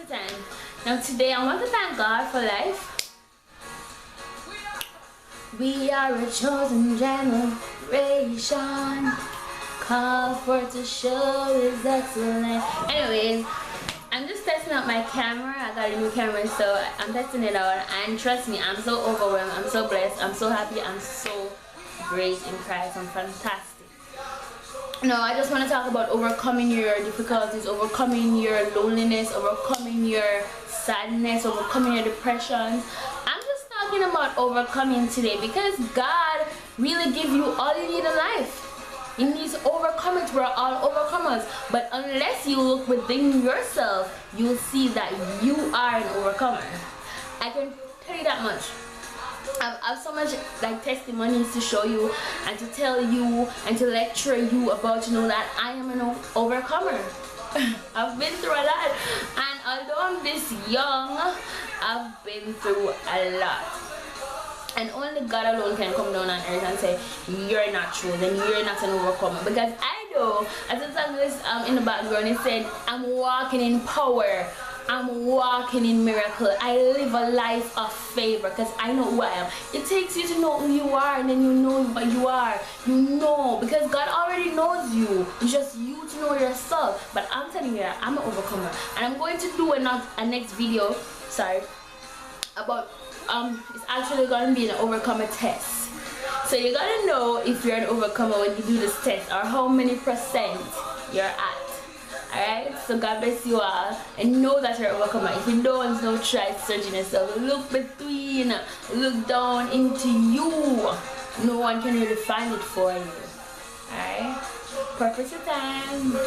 Time. Now today I want to thank God for life. We are a chosen generation, called for to show His excellence. Anyways, I'm just testing out my camera. I got a new camera, so I'm testing it out. And trust me, I'm so overwhelmed. I'm so blessed. I'm so happy. I'm so great in Christ. I'm fantastic. No, I just want to talk about overcoming your difficulties, overcoming your loneliness, overcoming your sadness, overcoming your depressions. I'm just talking about overcoming today because God really gives you all you need in life. You need to overcome it. We're all overcomers. But unless you look within yourself, you'll see that you are an overcomer. I can tell you that much. I have so much like testimonies to show you and to tell you and to lecture you about, that I am an overcomer. I've been through a lot, and although I'm this young, I've been through a lot. And only God alone can come down on earth and say you're not true, then you're not an overcomer. Because I know, as the song is in the background, it said, I'm walking in power, I'm walking in miracle, I live a life of favor, because I know who I am. It takes you to know who you are, and then you know what you are. You know, because God already knows you. It's just you to know yourself. But I'm telling you that I'm an overcomer, and I'm going to do a next video, about it's actually going to be an overcomer test. So you gotta know if you're an overcomer when you do this test, or how many percent you're at. Alright, so God bless you all, and know that you're an overcomer. If you don't know, try searching yourself. Look between, look down into you. No one can really find it for you. Alright, purpose of time.